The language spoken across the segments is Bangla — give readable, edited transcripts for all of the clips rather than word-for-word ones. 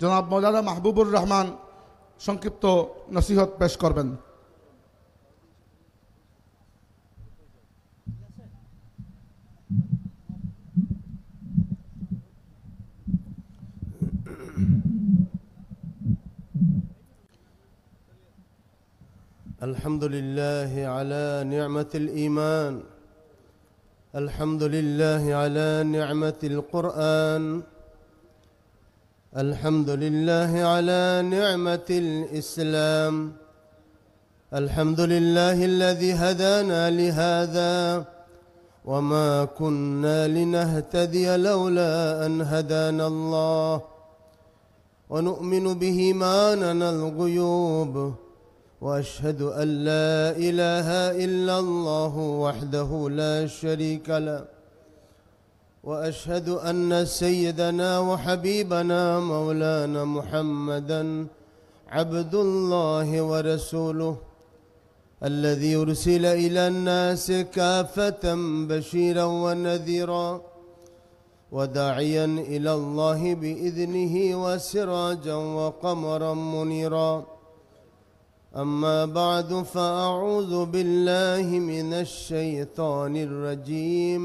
জনাব মৌলানা মাহবুবুর রহমান সংক্ষিপ্ত নসিহত পেশ করবেন। الحمد لله على نعمة الإيمان، الحمد لله على نعمة القرآن، الحمد لله على نعمة الإسلام، الحمد لله الذي هدانا لهذا وما كنا لنهتدي لولا أن هدانا الله، ونؤمن به ما لنا الغيوب، وأشهد أن لا إله إلا الله وحده لا شريك له، وأشهد أن سيدنا وحبيبنا مولانا محمدا عبد الله ورسوله الذي أرسل إلى الناس كافة بشيرا ونذيرا وداعيا إلى الله بإذنه وسراجا وقمرا منيرا. أما بعد، فأعوذ بالله من الشيطان الرجيم.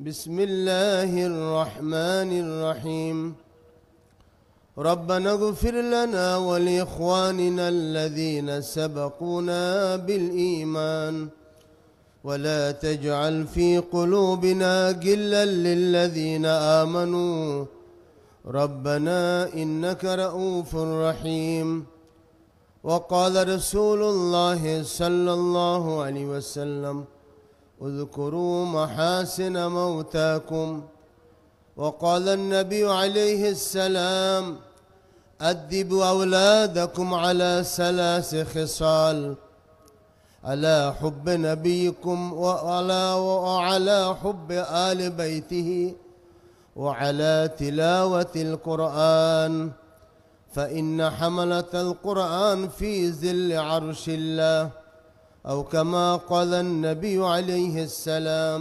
بسم الله الرحمن الرحيم. ربنا اغفر لنا ولإخواننا الذين سبقونا بالإيمان ولا تجعل في قلوبنا غلا للذين آمنوا ربنا إنك رؤوف رحيم. وقال رسول الله صلى الله عليه وسلم: اذكروا محاسن موتاكم. وقال النبي عليه السلام: أدبوا أولادكم على 3 خصال: على حب نبيكم، وعلى حب آل بيته، وعلى تلاوة القرآن، فإن حملة القرآن في ظل عرش الله، أو كما قال النبي عليه السلام.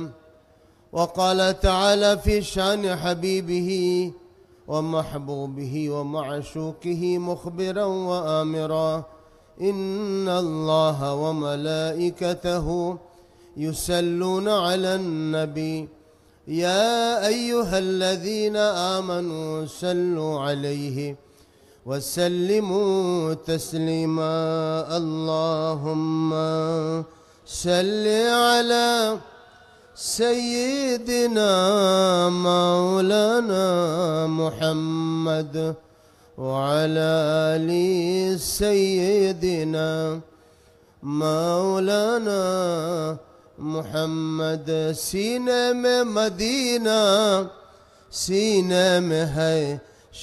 وقال تعالى في شأن حبيبه ومحبوبه ومعشوقه مخبرا وآمرا: إن الله وملائكته يصلون على النبي يا أيها الذين آمنوا صلوا عليه وسلموا تسليما. اللهم صل على سيدنا مولانا محمد وعلى آل سيدنا مولانا محمد. सीने में मदीना, सीने में है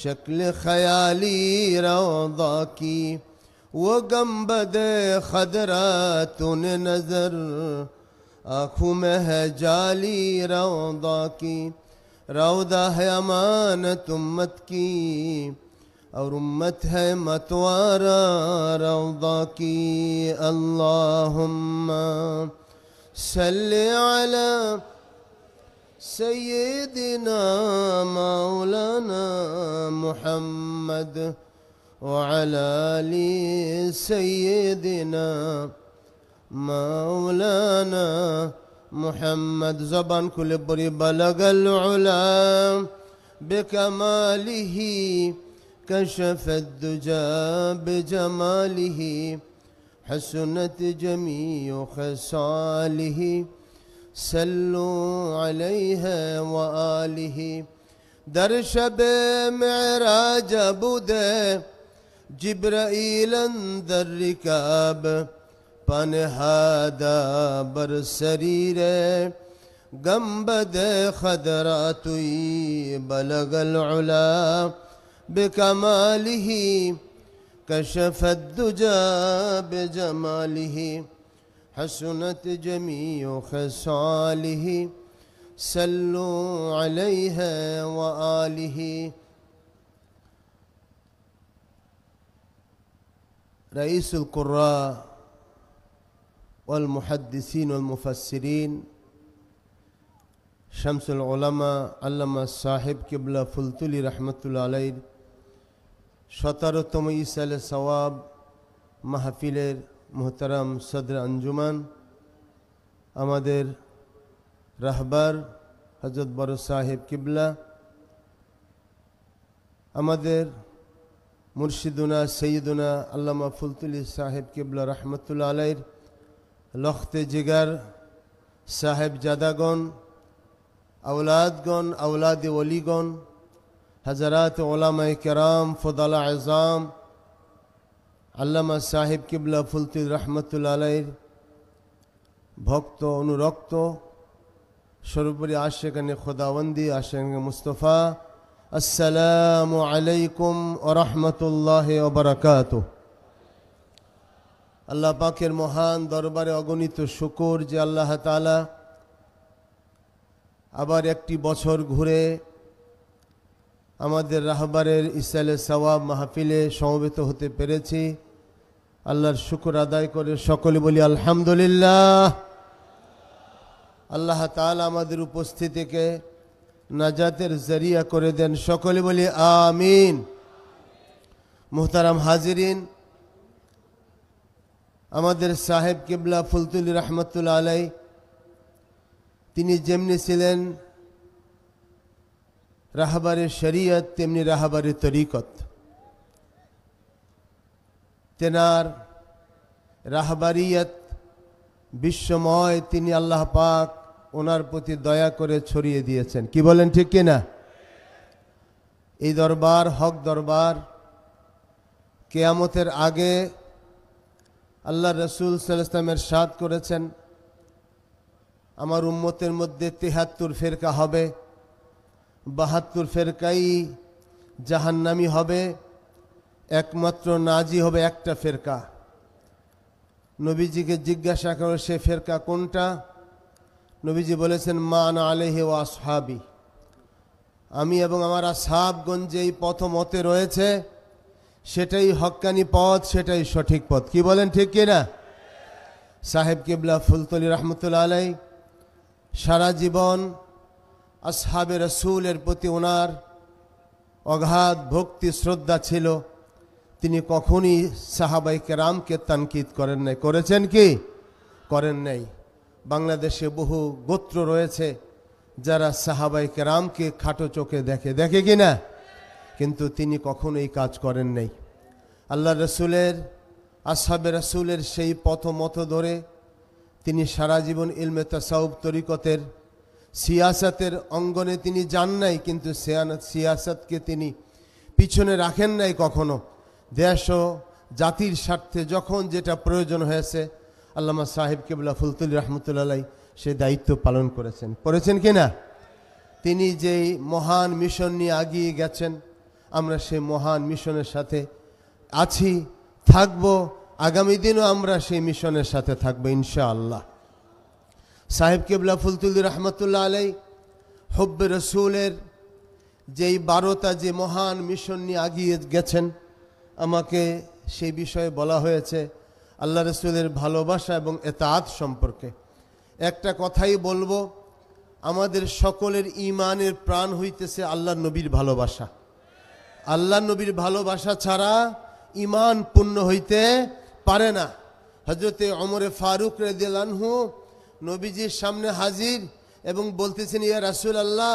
शक्ल ख्याली रौदा की, वो गंबद खदरा तूने नजर आँखों में है जाली रौदा की। रौदा है अमानत उम्मत की और उम्मत है मतवारा रौदा की। अल्लाहुम्मा सल्ली अला सय्यिदिना मौलाना मुहम्मद वअला आलि सय्यिदिना मौलाना मुहम्मद। ज़बान खुले बड़ी बलगल उला बिकमालिही कशफत दुजा बिजमालिही हसनत जमीउ खसालिही सल्लु अलैहि व आलिही। दर शब मेराज बुदे जिब्राईल अंदर रिकाब पनहादा बर सरीरे गंबद खदरा तुई बलगल उला बिकमालिही कशफत दुजा बिजमालिही हसनत जमीउ खसालिही सल्लु अलैहि व आलिही। रईसुल कुर्रा वल मुहद्दिसीन वल मुफस्सिरीन शम्सुल उलमा अल्लामा साहिब किबला फुलतुली रहमतुल्लाह अलैह 17তম ইসালে সওয়াব মাহফিলের মোহতারাম সদর আঞ্জুমান, আমাদের রাহবার হযরত বড় সাহেব কিবলা, আমাদের মুর্শিদুনা সৈয়দুনা আল্লামা ফুলতুলি সাহেব কিবলা রহমতুল্লাহ আলাইহির লখতে জিগার সাহেব জাদাগণ, আওলাদগণ, আওলাদে ওলিগণ, হজরাত ওলামায়ে কেরাম, ফোদালা আযম, আল্লামা সাহেব কিবলা ফুলতুলি রহমতুল্লাহ আলাইহির ভক্ত অনুরক্ত, সর্বোপরি আশিকানে খোদাবন্দি, আশিকানে মুস্তফা, আসসালামু আলাইকুম ওয়া রাহমাতুল্লাহি ওয়া বারাকাতুহু। আল্লাহ পাকের মহান দরবারে অগণিত শুকর যে আল্লাহ তাআলা আবার একটি বছর ঘুরে আমাদের রাহবারের ইসালে সওয়াব মাহফিলে সমবেত হতে পেরেছি। আল্লাহর শুকর আদায় করে সকলে বলি আলহামদুলিল্লাহ। আল্লাহ তাআলা আমাদের উপস্থিতিকে নাজাতের জরিয়া করে দেন, সকলে বলি আমিন। মুহতারাম হাজিরিন, আমাদের সাহেব কিবলা ফুলতুলি রহমতুল্লাহ আলাই তিনি যেমনি ছিলেন রাহবারে শরীয়ত, তেমনি রাহবারে তরিকত। তেনার রাহবারিয়ত বিশ্বময়, তিনি আল্লাহ পাক ওনার প্রতি দয়া করে ছড়িয়ে দিয়েছেন। কি বলেন, ঠিক কিনা? এই দরবার হক দরবার। কিয়ামতের আগে আল্লাহ রসুল সাল্লাল্লাহু আলাইহি ওয়াসাল্লাম ইরশাদ করেছেন, আমার উম্মতের মধ্যে ৭৩ ফেরকা হবে, ৭২ ফেরকাই জাহান্নামী হবে, একমাত্র নাজি হবে একটা ফেরকা। নবীজিকে জিজ্ঞাসা করে সে ফেরকা কোনটা? নবীজি বলেছেন, মা আনা আলাইহি ওয়া আসহাবি, আমি এবং আমার আসহাবগণ যেই পথ মতে রয়েছে সেটাই হক্কানি পথ, সেটাই সঠিক পথ। কি বলেন, ঠিক কিনা? সাহেব কিবলা ফুলতুলি রহমতুল্লাহ আলাই সারা জীবন আসহাবে রসুলের প্রতি ওনার অগাধ ভক্তি শ্রদ্ধা ছিল। তিনি কখনই সাহাবায়ে কেরামকে তানকিদ করেন নাই। করেছেন কি? করেন নাই। বাংলাদেশে বহু গোত্র রয়েছে যারা সাহাবায়ে কেরামকে খাটো চোখে দেখে, দেখে কি না? কিন্তু তিনি কখনো এই কাজ করেন নাই। আল্লাহ রসুলের, আসহাবে রসুলের সেই পথ মত ধরে তিনি সারা জীবন ইলমে তাসাউফ তরিকতের সিয়াসতের অঙ্গনে তিনি যান নাই, কিন্তু সিয়াসতকে তিনি পিছনে রাখেন নাই কখনো। দেশ ও জাতির স্বার্থে যখন যেটা প্রয়োজন হয়েছে আল্লামা সাহেব কিবলা ফুলতুলি রহমতুল্লাহ আলাই সেই দায়িত্ব পালন করেছেন। করেছেন কি না? তিনি যেই মহান মিশন নিয়ে এগিয়ে গেছেন, আমরা সেই মহান মিশনের সাথে আছি, থাকব, আগামী দিনও আমরা সেই মিশনের সাথে থাকবো ইনশাআল্লাহ। সাহেব কিবলা ফুলতুলি রহমতুল্লাহ আলাই হুব্বে রসুলের যেই 12টা যে মহান মিশন নিয়ে এগিয়ে গেছেন, আমাকে সেই বিষয়ে বলা হয়েছে আল্লাহ রসুলের ভালোবাসা এবং এতাআত সম্পর্কে। একটা কথাই বলবো, আমাদের সকলের ঈমানের প্রাণ হইতেছে আল্লাহ নবীর ভালোবাসা। আল্লাহ নবীর ভালোবাসা ছাড়া ঈমান পূর্ণ হইতে পারে না। হযরতে ওমরে ফারুক রাদিয়াল্লাহু আনহু নবীজির সামনে হাজির এবং বলতেছেন, ইয়া রাসূলুল্লাহ,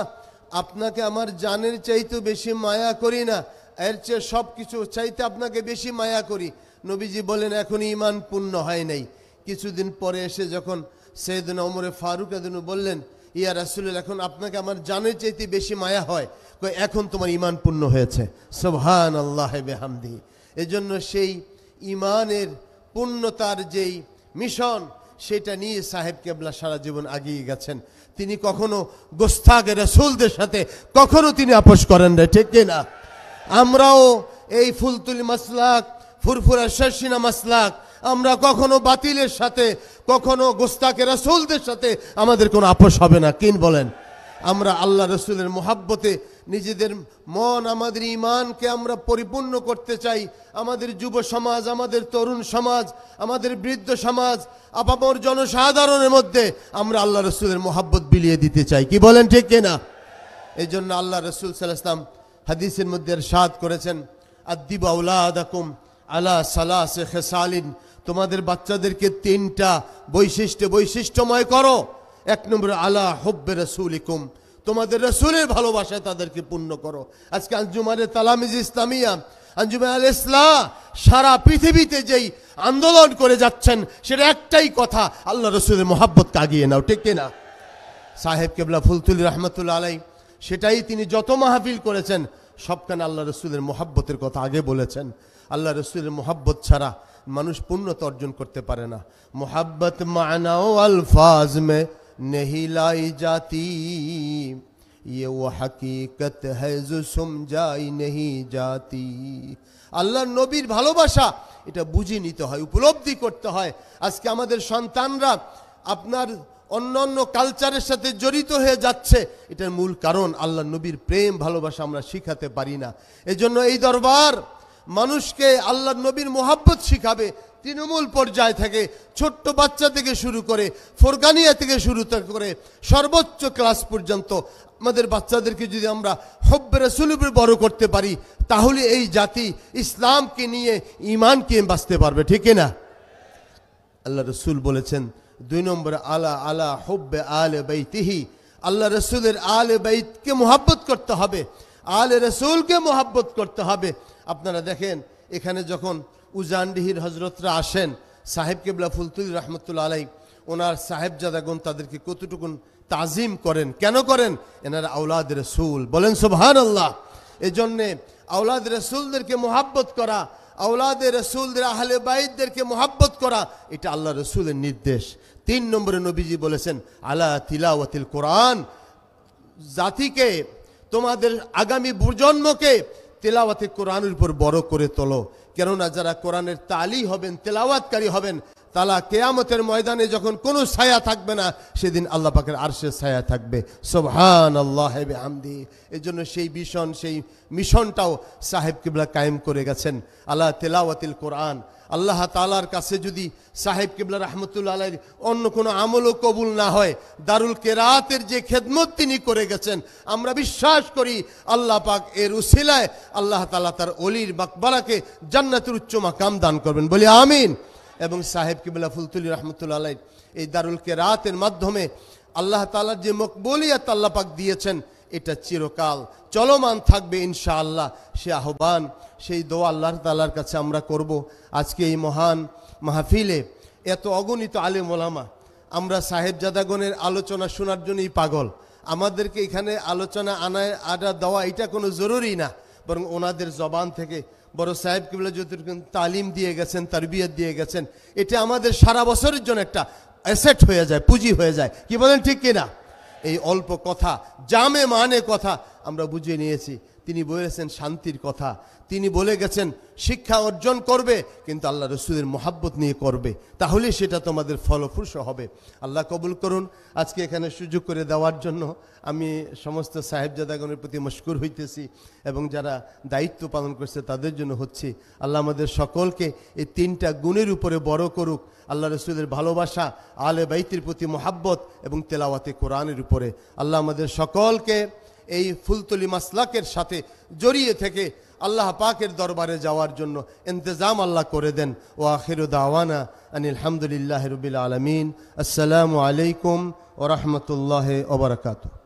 আপনাকে আমার জানের চাইতে বেশি মায়া করি না, এর চেয়ে সব কিছু চাইতে আপনাকে বেশি মায়া করি। নবীজি বলেন, এখন ঈমান পূর্ণ হয় নাই। কিছুদিন পরে এসে যখন সাইয়েদনা ওমরে ফারুক রাদিয়াল্লাহু আনহু বললেন, ইয়া রাসূলুল্লাহ, এখন আপনাকে আমার জানের চাইতে বেশি মায়া হয়, এখন তোমার ঈমান পূর্ণ হয়েছে। সুবহানাল্লাহি বিহামদিহি। এজন্য সেই ঈমানের পূর্ণতার যেই মিশন, সেটা নিয়ে সাহেব কেবলা সারা জীবন এগিয়ে গেছেন। তিনি কখনো গোস্তাগে রাসূলদের সাথে কখনো তিনি আপোষ করেন না, ঠিক না? আমরাও এই ফুলতুলি মাসলাক, ফুরফুরা শর্ষিনা মাসলাক, আমরা কখনো বাতিলের সাথে, কখনো গোস্তাকে রাসূলদের সাথে আমাদের কোনো আপোষ হবে না। কিন বলেন? আমরা আল্লাহ রসুলের মোহাব্বতে নিজেদের মন, আমাদের ঈমানকে আমরা পরিপূর্ণ করতে চাই। আমাদের যুব সমাজ, আমাদের তরুণ সমাজ, আমাদের বৃদ্ধ সমাজ, আপামর জনসাধারণের মধ্যে আমরা আল্লাহ রসুলের মোহাব্বত বিলিয়ে দিতে চাই। কি বলেন, ঠিক কিনা? এই জন্য আল্লাহ রসুল সাল্লাল্লাহু আলাইহি ওয়াসাল্লাম হাদিসের মধ্যে ইরশাদ করেছেন, আদিবু আওলাদাকুম আলা সালাসে খেসালিন, তোমাদের বাচ্চাদেরকে 3টা বৈশিষ্ট্যময় করো। 1 নম্বর আলা হুব্বে রাসূলিকুম, তোমাদের রাসূলের ভালোবাসায় তাদেরকে পূর্ণ করো। আজকে আঞ্জুমানে তালামিজ ইসলামিয়া, আঞ্জুমান আল ইসলাহ সারা পৃথিবীতে যেই আন্দোলন করে যাচ্ছেন সেটা একটাই কথা, আল্লাহ রসুলের মোহাব্বতকে আগিয়ে নাও, ঠিক কিনা? সাহেব কেবলা ফুলতুলি রহমতুল্লাহ আলাই সেটাই তিনি যত মাহফিল করেছেন সবখানে আল্লাহ রসুলের মোহাব্বতের কথা আগে বলেছেন। আল্লাহ রসুলের মোহাব্বত ছাড়া মানুষ পূর্ণতা অর্জন করতে পারে না। মোহাব্বত মানা ও আলফাজ মে नहीं लाई जाती, ये वो हकीकत है जो समझाई नहीं जाती। আল্লাহর নবীর ভালোবাসা এটা বুঝে নিতে হয়, উপলব্ধি করতে হয়। আজকে আমাদের সন্তানরা আপনার অন্যান্য কালচারের সাথে জড়িত হয়ে যাচ্ছে, এটার মূল কারণ আল্লাহর নবীর প্রেম ভালোবাসা আমরা শিখাতে পারি না। এজন্য এই দরবার মানুষকে আল্লাহর নবীর মোহাব্বত শিখাবে, তৃণমূল পর্যায় থেকে, ছোট্ট বাচ্চা থেকে শুরু করে, ফোরগানিয়া থেকে শুরু করে সর্বোচ্চ ক্লাস পর্যন্ত আমাদের বাচ্চাদেরকে যদি আমরা হুব্বে রাসূলের উপর বড় করতে পারি তাহলে এই জাতি ইসলামকে নিয়ে ঈমানকে বাঁচতে পারবে, ঠিক না? আল্লাহ রসুল বলেছেন 2 নম্বরে আলা আলা হুব্বে আলে বাইতিহি, আল্লাহ রসুলের আলে বাইতকে মোহাব্বত করতে হবে, আলে রসুলকে মোহাব্বত করতে হবে। আপনারা দেখেন এখানে যখন উজানডিহির হজরতরা আসেন, সাহেব কেবলা ফুলতুলি রহমতুল্লাহ আলাই ওনার সাহেবজাদাগণ তাদেরকে কতটুকুন তাজিম করেন, কেন করেন? এনারা আওলাদ রসুল, বলেন সুবহানাল্লাহ। এই জন্যে আওলাদ রসুলদেরকে মোহাব্বত করা, আওলাদে রসুলদের আহলে বাইতদেরকে মোহাব্বত করা, এটা আল্লাহ রসুলের নির্দেশ। 3 নম্বরে নবীজি বলেছেন আলা তিলাওয়াতিল কোরআন, জাতিকে তোমাদের আগামী প্রজন্মকে তেলাওয়াতে কোরআনের উপর বড় করে তোলো। কেননা যারা কোরআনের তালি হবেন, তেলাওয়াতকারী হবেন, তালা কিয়ামতের ময়দানে যখন কোনো ছায়া থাকবে না সেদিন আল্লাহ পাকের আরশের ছায়া থাকবে। সুবহানাল্লাহ বিহামদি। এই জন্য সেই ভিশন, সেই মিশনটাও সাহেব কিবলা কায়েম করে গেছেন। আল্লাহ তেলাওয়াতিল কোরআন, আল্লাহ তাআলার কাছে যদি সাহেব কিবলা রহমতুল্লাহ আলাইহির অন্য কোনো আমলও কবুল না হয়, দারুল কেরাতের যে খেদমত তিনি করে গেছেন, আমরা বিশ্বাস করি আল্লাহ পাক এর উসিলায় আল্লাহ তাআলা তার ওলির মাকবারাকে জান্নাতের উচ্চ মাকাম দান করবেন, বলি আমিন। এবং সাহেব কিবলা ফুলতুলি রহমতুল্লাহ আলাইহি এই দারুল কেরাতের মাধ্যমে আল্লাহ তাআলার যে মকবুলিয়াত আল্লাহ পাক দিয়েছেন এটা চিরকাল চলমান থাকবে ইনশাআল্লাহ। সে আহ্বান, সেই দোয়া আল্লাহ তাআলার কাছে আমরা করব। আজকে এই মহান মাহফিলে এত অগণিত আলেম ওলামা, আমরা সাহেবজাদাগণের আলোচনা শোনার জন্যই পাগল। আমাদেরকে এখানে আলোচনা আড্ডা দেওয়া এটা কোনো জরুরি না, বরং ওনাদের জবান থেকে বড় সাহেব কিবলা যতটুকু তালিম দিয়ে গেছেন, তারবিয়ত দিয়ে গেছেন, এটা আমাদের সারা বছরের জন্য একটা অ্যাসেট হয়ে যায়, পুঁজি হয়ে যায়, কি বলেন ঠিক কিনা? এই অল্প কথা, জামে মানে কথা আমরা বুঝে নিয়েছি। তিনি বলেছেন শান্তির কথা, তিনি বলে গেছেন শিক্ষা অর্জন করবে কিন্তু আল্লাহ রসুলের মোহাব্বত নিয়ে করবে, তাহলে সেটা তোমাদের ফলপ্রসূ হবে। আল্লাহ কবুল করুন। আজকে এখানে সুযোগ করে দেওয়ার জন্য আমি সমস্ত সাহেবজাদাগণের প্রতি মশকুর হইতেছি এবং যারা দায়িত্ব পালন করছে তাদের জন্য হচ্ছে। আল্লাহ আমাদের সকলকে এই 3টা গুণের উপরে বড় করুক, আল্লাহ রসুলের ভালোবাসা, আলে বাইতের প্রতি মোহাব্বত এবং তেলাওয়াতে কোরআনের উপরে। আল্লাহ আমাদের সকলকে এই ফুলতলি মাসলাকের সাথে জড়িয়ে থেকে আল্লাহ পাকের দরবারে যাওয়ার জন্য ইন্তজাম আল্লাহ করে দেন। ও আখিরু দাওয়ানা আনিল হামদুলিল্লাহি রাব্বিল আলামিন। আসসালামু আলাইকুম ওয়া রাহমাতুল্লাহি ওয়া বারাকাতুহু।